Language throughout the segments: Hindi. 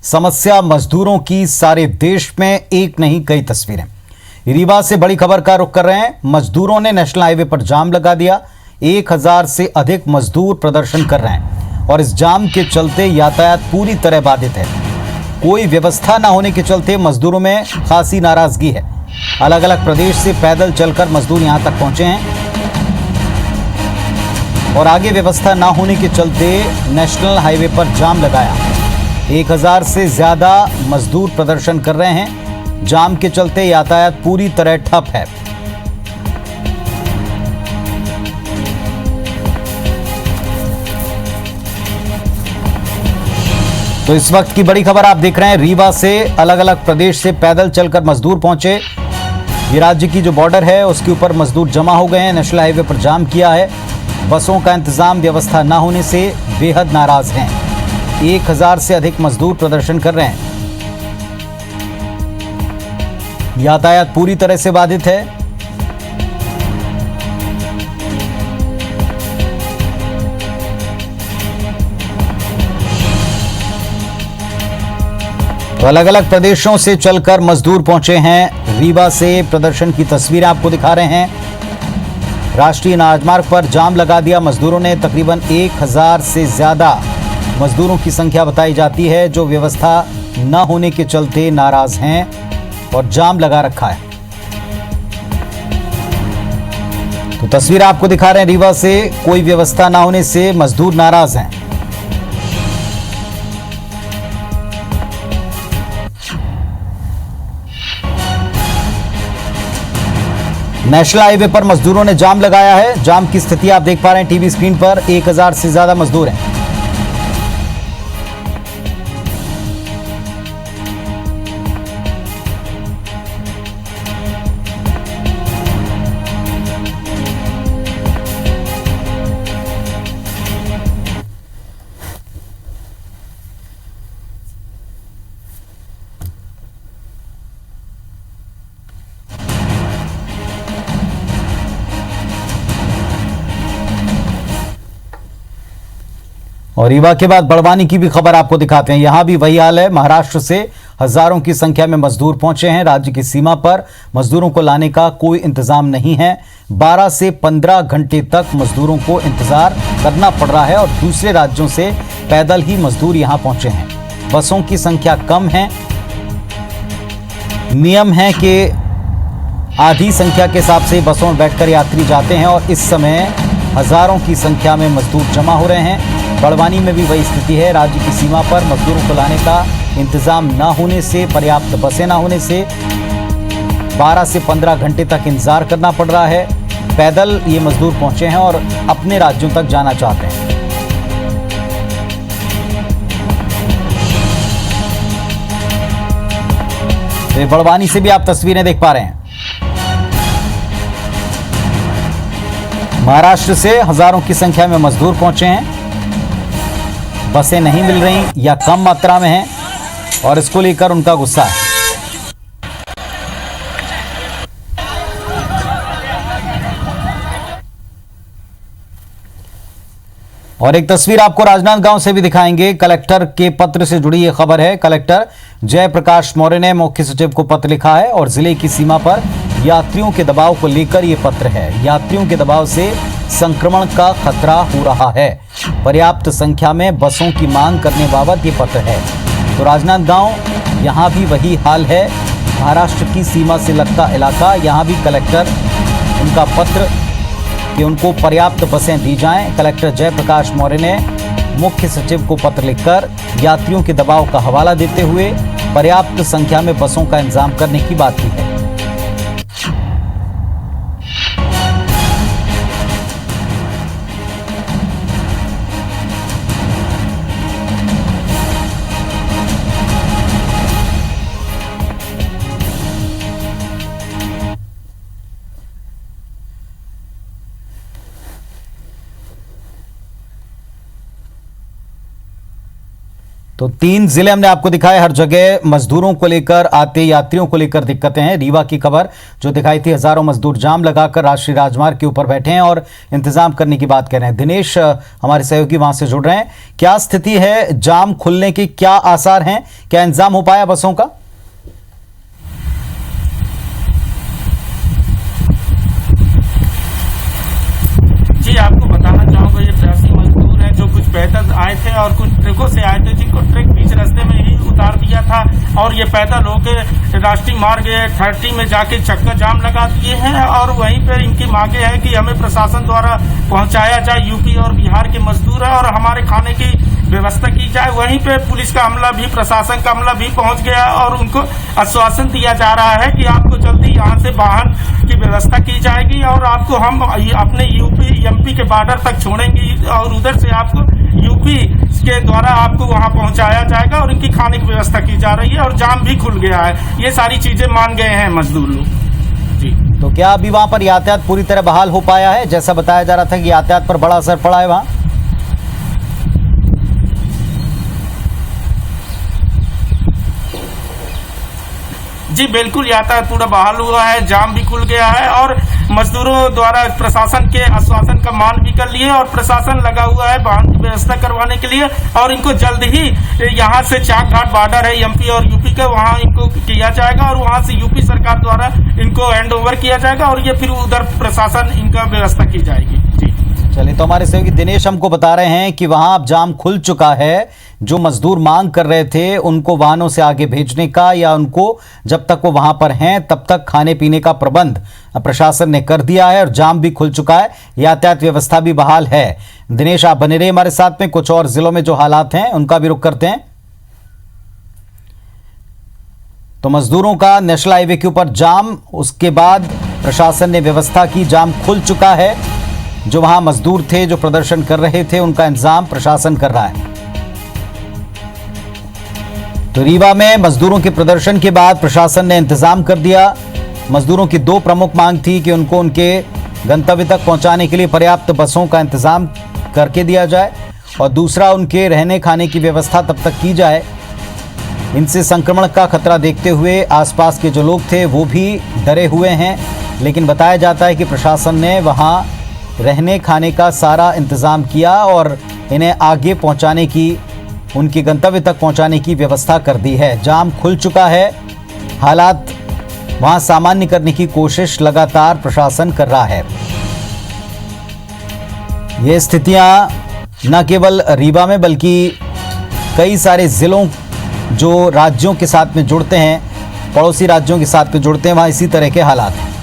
समस्या मजदूरों की सारे देश में एक नहीं कई तस्वीरें। रीवा से बड़ी खबर का रुख कर रहे हैं। मजदूरों ने नेशनल हाईवे पर जाम लगा दिया। 1000 से अधिक मजदूर प्रदर्शन कर रहे हैं और इस जाम के चलते यातायात पूरी तरह बाधित है। कोई व्यवस्था न होने के चलते मजदूरों में खासी नाराजगी है। अलग अलग प्रदेश से पैदल चलकर मजदूर यहां तक पहुंचे हैं और आगे व्यवस्था न होने के चलते नेशनल हाईवे पर जाम लगाया। 1000 से ज्यादा मजदूर प्रदर्शन कर रहे हैं। जाम के चलते यातायात पूरी तरह ठप है। तो इस वक्त की बड़ी खबर आप देख रहे हैं। रीवा से अलग अलग प्रदेश से पैदल चलकर मजदूर पहुंचे। ये राज्य की जो बॉर्डर है उसके ऊपर मजदूर जमा हो गए हैं। नेशनल हाईवे पर जाम किया है। बसों का इंतजाम व्यवस्था न होने से बेहद नाराज हैं। 1000 से अधिक मजदूर प्रदर्शन कर रहे हैं। यातायात पूरी तरह से बाधित है। तो अलग अलग प्रदेशों से चलकर मजदूर पहुंचे हैं। रीवा से प्रदर्शन की तस्वीरें आपको दिखा रहे हैं। राष्ट्रीय राजमार्ग पर जाम लगा दिया मजदूरों ने। तकरीबन 1000 से ज्यादा मजदूरों की संख्या बताई जाती है जो व्यवस्था न होने के चलते नाराज हैं और जाम लगा रखा है। तो तस्वीर आपको दिखा रहे हैं। रीवा से कोई व्यवस्था न होने से मजदूर नाराज हैं। नेशनल हाईवे पर मजदूरों ने जाम लगाया है। जाम की स्थिति आप देख पा रहे हैं टीवी स्क्रीन पर। 1000 से ज्यादा मजदूर हैं। और रीवा के बाद बड़वानी की भी खबर आपको दिखाते हैं। यहां भी वही हाल है। महाराष्ट्र से हजारों की संख्या में मजदूर पहुंचे हैं। राज्य की सीमा पर मजदूरों को लाने का कोई इंतजाम नहीं है। 12 से 15 घंटे तक मजदूरों को इंतजार करना पड़ रहा है और दूसरे राज्यों से पैदल ही मजदूर यहां पहुंचे हैं। बसों की संख्या कम है। नियम है कि आधी संख्या के हिसाब से बसों में बैठकर यात्री जाते हैं और इस समय हजारों की संख्या में मजदूर जमा हो रहे हैं। बड़वानी में भी वही स्थिति है। राज्य की सीमा पर मजदूरों को लाने का इंतजाम न होने से, पर्याप्त बसें न होने से 12 से 15 घंटे तक इंतजार करना पड़ रहा है। पैदल ये मजदूर पहुंचे हैं और अपने राज्यों तक जाना चाहते हैं। तो बड़वानी से भी आप तस्वीरें देख पा रहे हैं। महाराष्ट्र से हजारों की संख्या में मजदूर पहुंचे हैं। बसें नहीं मिल रही या कम मात्रा में हैं और इसको लेकर उनका गुस्सा है। और एक तस्वीर आपको राजनांदगांव से भी दिखाएंगे। कलेक्टर के पत्र से जुड़ी यह खबर है। कलेक्टर जयप्रकाश मौर्य ने मुख्य सचिव को पत्र लिखा है और जिले की सीमा पर यात्रियों के दबाव को लेकर यह पत्र है। यात्रियों के दबाव से संक्रमण का खतरा हो रहा है। पर्याप्त संख्या में बसों की मांग करने बाबत ये पत्र है। तो राजनांदगांव यहां भी वही हाल है। महाराष्ट्र की सीमा से लगता इलाका, यहां भी कलेक्टर उनका पत्र कि उनको पर्याप्त बसें दी जाएं। कलेक्टर जयप्रकाश मौर्य ने मुख्य सचिव को पत्र लिखकर यात्रियों के दबाव का हवाला देते हुए पर्याप्त संख्या में बसों का इंतजाम करने की बात की है। तो तो 3 जिले हमने आपको दिखाए, हर जगह मजदूरों को लेकर, आते यात्रियों को लेकर दिक्कतें हैं। रीवा की खबर जो दिखाई थी, हजारों मजदूर जाम लगाकर राष्ट्रीय राजमार्ग के ऊपर बैठे हैं और इंतजाम करने की बात कर रहे हैं। दिनेश हमारे सहयोगी वहां से जुड़ रहे हैं। क्या स्थिति है, जाम खुलने के क्या आसार हैं, क्या इंतजाम हो पाया बसों का? जी, आपको बताना चाहूंगा, ये प्रवासी मजदूर हैं जो कुछ पैदल आए थे और कुछ ट्रकों से आए थे, जिनको ट्रक बीच रास्ते में ही उतार दिया था और ये पैदल होकर राष्ट्रीय मार्ग 30 में जाके चक्का जाम लगा दिए हैं। और वहीं पर इनकी मांगे हैं कि हमें प्रशासन द्वारा पहुंचाया जाए, यूपी और बिहार के मजदूर है और हमारे खाने की व्यवस्था की जाए। वहीं पे पुलिस का अमला भी, प्रशासन का अमला भी पहुंच गया और उनको आश्वासन दिया जा रहा है कि आपको जल्दी यहाँ से वाहन की व्यवस्था की जाएगी और आपको हम अपने यूपी एमपी के बॉर्डर तक छोड़ेंगे और उधर से आपको यूपी के द्वारा आपको वहां पहुंचाया जाएगा और इनकी खाने की व्यवस्था की जा रही है और जाम भी खुल गया है। ये सारी चीजें मान गए हैं मजदूर लोग। जी, तो क्या अभी वहां पर यातायात पूरी तरह बहाल हो पाया है? जैसा बताया जा रहा था कि यातायात पर बड़ा असर पड़ा है वहां। जी बिल्कुल, यातायात पूरा बहाल हुआ है, जाम भी खुल गया है और मजदूरों द्वारा प्रशासन के आश्वासन का मान भी कर लिए और प्रशासन लगा हुआ है वाहन की व्यवस्था करवाने के लिए और इनको जल्द ही यहाँ से चाक घाट बॉर्डर है एमपी और यूपी का, वहाँ इनको किया जाएगा और वहाँ से यूपी सरकार द्वारा इनको हैंड ओवर किया जाएगा और ये फिर उधर प्रशासन इनका व्यवस्था की जाएगी। जी चलिए, तो हमारे सहयोगी दिनेश हमको बता रहे हैं कि वहां अब जाम खुल चुका है। जो मजदूर मांग कर रहे थे उनको वाहनों से आगे भेजने का या उनको जब तक वो वहां पर हैं तब तक खाने पीने का प्रबंध प्रशासन ने कर दिया है और जाम भी खुल चुका है, यातायात व्यवस्था भी बहाल है। दिनेश, आप बने रहे हमारे साथ में, कुछ और जिलों में जो हालात हैं उनका भी रुख करते हैं। तो मजदूरों का नेशनल हाईवे के ऊपर जाम, उसके बाद प्रशासन ने व्यवस्था की, जाम खुल चुका है। जो वहां मजदूर थे जो प्रदर्शन कर रहे थे उनका इंतजाम प्रशासन कर रहा है। तो रीवा में मजदूरों के प्रदर्शन के बाद प्रशासन ने इंतजाम कर दिया। मजदूरों की 2 प्रमुख मांग थी कि उनको उनके गंतव्य तक पहुंचाने के लिए पर्याप्त बसों का इंतजाम करके दिया जाए और दूसरा उनके रहने खाने की व्यवस्था तब तक की जाए। इनसे संक्रमण का खतरा देखते हुए आसपास के जो लोग थे वो भी डरे हुए हैं, लेकिन बताया जाता है कि प्रशासन ने वहां रहने खाने का सारा इंतज़ाम किया और इन्हें आगे पहुंचाने की, उनके गंतव्य तक पहुंचाने की व्यवस्था कर दी है। जाम खुल चुका है, हालात वहां सामान्य करने की कोशिश लगातार प्रशासन कर रहा है। ये स्थितियां न केवल रीवा में बल्कि कई सारे जिलों जो राज्यों के साथ में जुड़ते हैं, पड़ोसी राज्यों के साथ में जुड़ते हैं, वहां इसी तरह के हालात हैं।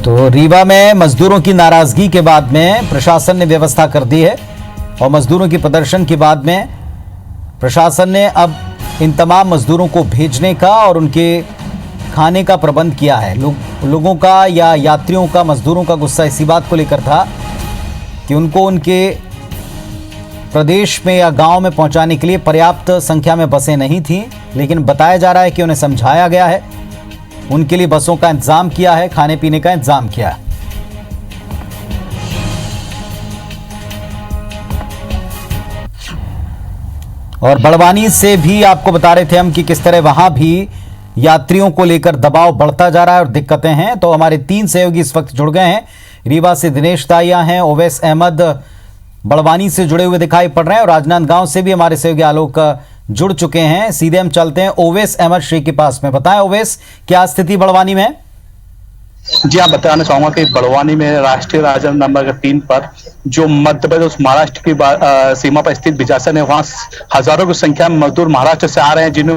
तो रीवा में मजदूरों की नाराजगी के बाद में प्रशासन ने व्यवस्था कर दी है और मजदूरों के प्रदर्शन के बाद में प्रशासन ने अब इन तमाम मजदूरों को भेजने का और उनके खाने का प्रबंध किया है। लोगों का या यात्रियों का, मजदूरों का गुस्सा इसी बात को लेकर था कि उनको उनके प्रदेश में या गांव में पहुंचाने के लिए पर्याप्त संख्या में बसें नहीं थीं, लेकिन बताया जा रहा है कि उन्हें समझाया गया है, उनके लिए बसों का इंतजाम किया है, खाने पीने का इंतजाम किया है। और बड़वानी से भी आपको बता रहे थे हम कि किस तरह वहां भी यात्रियों को लेकर दबाव बढ़ता जा रहा है और दिक्कतें हैं। तो हमारे 3 सहयोगी इस वक्त जुड़ गए हैं। रीवा से दिनेश दाहिया हैं, ओवैस अहमद बड़वानी से जुड़े हुए दिखाई पड़ रहे हैं और राजनांदगांव से भी हमारे सहयोगी आलोक जुड़ चुके हैं। सीधे हम चलते हैं ओवैस अहमद शेख के पास में। बताएं ओवैस, क्या स्थिति बड़वानी में? जी, आप बताना चाहूंगा कि बड़वानी में राष्ट्रीय राजमार्ग नंबर 3 पर जो मध्य प्रदेश महाराष्ट्र की सीमा पर स्थित बिजासन है, वहां हजारों की संख्या में मजदूर महाराष्ट्र से आ रहे हैं, जिन्हें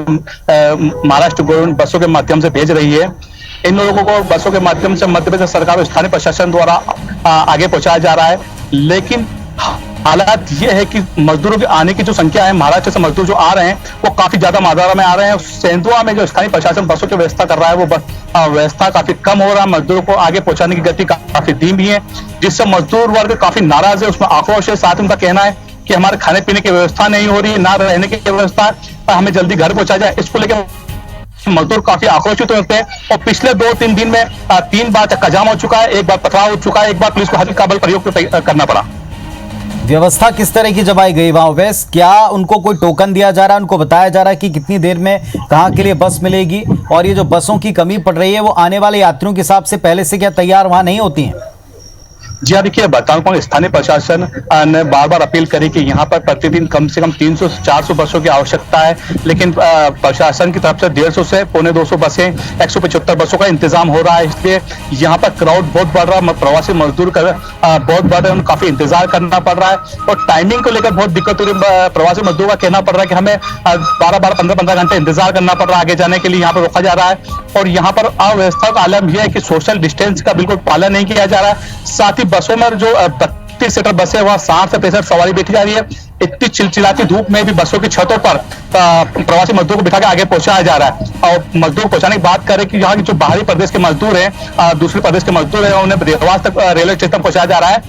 महाराष्ट्र गवर्नमेंट बसों के माध्यम से भेज रही है। इन लोगों को बसों के माध्यम से मध्य प्रदेश सरकार और स्थानीय प्रशासन द्वारा आगे पहुंचाया जा रहा है। लेकिन हालात ये है कि मजदूरों के आने की जो संख्या है, महाराष्ट्र से मजदूर जो आ रहे हैं वो काफी ज्यादा मात्रा में आ रहे हैं। सेंधुआ में जो स्थानीय प्रशासन बसों की व्यवस्था कर रहा है वो व्यवस्था काफी कम हो रहा है, मजदूरों को आगे पहुंचाने की गति काफी धीमी है, जिससे मजदूर वर्ग काफी नाराज है, उसमें आक्रोश है। साथ ही उनका कहना है कि हमारे खाने पीने की व्यवस्था नहीं हो रही है, ना रहने की व्यवस्था है। हमें जल्दी घर पहुंचाया जाए, इसको लेकर मजदूर काफी आक्रोशित होते हैं। और पिछले 2-3 दिन में 3 बार चक्का जाम हो चुका है, एक बार पथराव हो चुका है, एक बार पुलिस को हल्का बल प्रयोग करना पड़ा। व्यवस्था किस तरह की जमाई गई वहां वैस? क्या उनको कोई टोकन दिया जा रहा है, उनको बताया जा रहा है कि कितनी देर में कहां के लिए बस मिलेगी? और ये जो बसों की कमी पड़ रही है वो आने वाले यात्रियों के हिसाब से पहले से क्या तैयार वहां नहीं होती हैं? जी हाँ, देखिए बताऊं पाऊँ, स्थानीय प्रशासन ने बार बार अपील करी कि यहाँ पर प्रतिदिन कम से कम 300 से 400 बसों की आवश्यकता है, लेकिन प्रशासन की तरफ से 150 से 250 बसें, 175 बसों का इंतजाम हो रहा है। इसलिए यहाँ पर क्राउड बहुत बढ़ रहा है, प्रवासी मजदूर बहुत बढ़ रहे हैं, उन्हें काफी इंतजार करना पड़ रहा है और टाइमिंग को लेकर बहुत दिक्कत हो रही है। प्रवासी मजदूर का कहना पड़ रहा है कि हमें 12-12, 15-15 घंटे इंतजार करना पड़ रहा है, आगे जाने के लिए यहाँ पर रोका जा रहा है। और यहाँ पर अव्यवस्था का आलम यह है कि सोशल डिस्टेंस का बिल्कुल पालन नहीं किया जा रहा है। साथ ही बसों में जो 32 सीटर बसें वहां 60 से 65 सवारी बैठी जा रही है। इतनी चिलचिलाती धूप में भी बसों की छतों पर प्रवासी मजदूर को बिठा के आगे पहुंचाया जा रहा है। और मजदूर पहुंचाने की बात करें कि यहाँ की जो बाहरी प्रदेश के मजदूर हैं, दूसरे प्रदेश के मजदूर हैं, उन्हें देवास तक रेलवे स्टेशन पहुंचाया जा रहा है,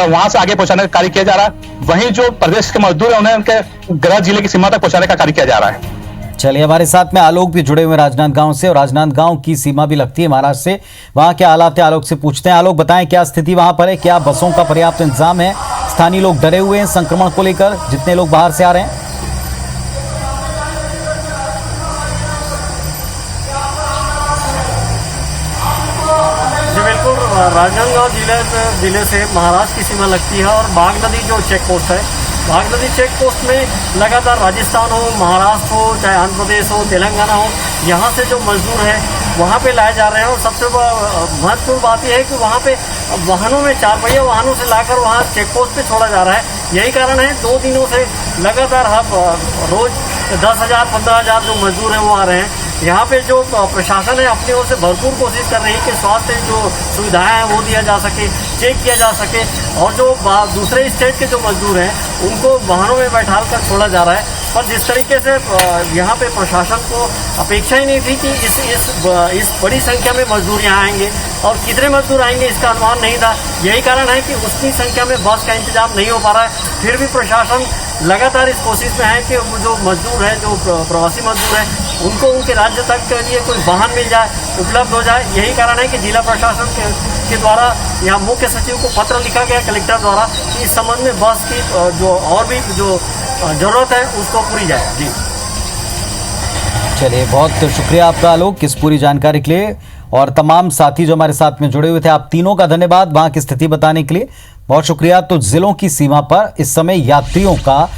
वहां से आगे पहुंचाने का कार्य किया जा रहा है। वहीं जो प्रदेश के मजदूर है उन्हें उनके गृह जिले की सीमा तक पहुंचाने का कार्य किया जा रहा है। चलिए, हमारे साथ में आलोक भी जुड़े हुए राजनांदगांव से, और राजनांदगांव की सीमा भी लगती है महाराष्ट्र से। वहां क्या हालात है, आलोक से पूछते हैं। आलोक, बताएं क्या स्थिति वहां पर है? क्या बसों का पर्याप्त इंतजाम है? स्थानीय लोग डरे हुए हैं संक्रमण को लेकर, जितने लोग बाहर से आ रहे हैं? जी बिल्कुल, राजनांदगांव जिले से महाराष्ट्र की सीमा लगती है और बाघ नदी जो चेक पोस्ट है, बाघ नदी चेक पोस्ट में लगातार राजस्थान हो, महाराष्ट्र हो, चाहे आंध्र प्रदेश हो, तेलंगाना हो, यहाँ से जो मजदूर हैं वहाँ पे लाए जा रहे हैं। और सबसे महत्वपूर्ण बात यह है कि वहाँ पे वाहनों में 4 पहिया वाहनों से लाकर वहाँ चेक पोस्ट पे छोड़ा जा रहा है। यही कारण है 2 दिनों से लगातार रोज 10,000 15,000 जो मजदूर हैं वो आ रहे हैं। यहाँ पे जो प्रशासन है अपनी ओर से भरपूर कोशिश कर रही है कि स्वास्थ्य जो सुविधाएं हैं वो दिया जा सके, चेक किया जा सके। और जो दूसरे स्टेट के जो मजदूर हैं उनको वाहनों में बैठाल कर छोड़ा जा रहा है। पर जिस तरीके से यहाँ पे प्रशासन को अपेक्षा ही नहीं थी कि इस बड़ी संख्या में मजदूर यहाँ आएंगे और कितने मजदूर आएंगे इसका अनुमान नहीं था। यही कारण है कि उतनी संख्या में बस का इंतजाम नहीं हो पा रहा है। फिर भी प्रशासन लगातार इस कोशिश में है कि जो मजदूर हैं, जो प्रवासी मजदूर हैं, उनको उनके राज्य तक के लिए कोई वाहन मिल जाए, उपलब्ध हो जाए। यही कारण है कि जिला प्रशासन के द्वारा यहाँ मुख्य सचिव को पत्र लिखा गया कलेक्टर द्वारा कि इस संबंध में बस की जो और भी जो जरूरत है उसको पूरी जाए। जी चलिए, बहुत शुक्रिया आपका आलोक इस पूरी जानकारी के लिए, और तमाम साथी जो हमारे साथ में जुड़े हुए थे, आप तीनों का धन्यवाद वहां की स्थिति बताने के लिए। बहुत शुक्रिया। तो जिलों की सीमा पर इस समय यात्रियों का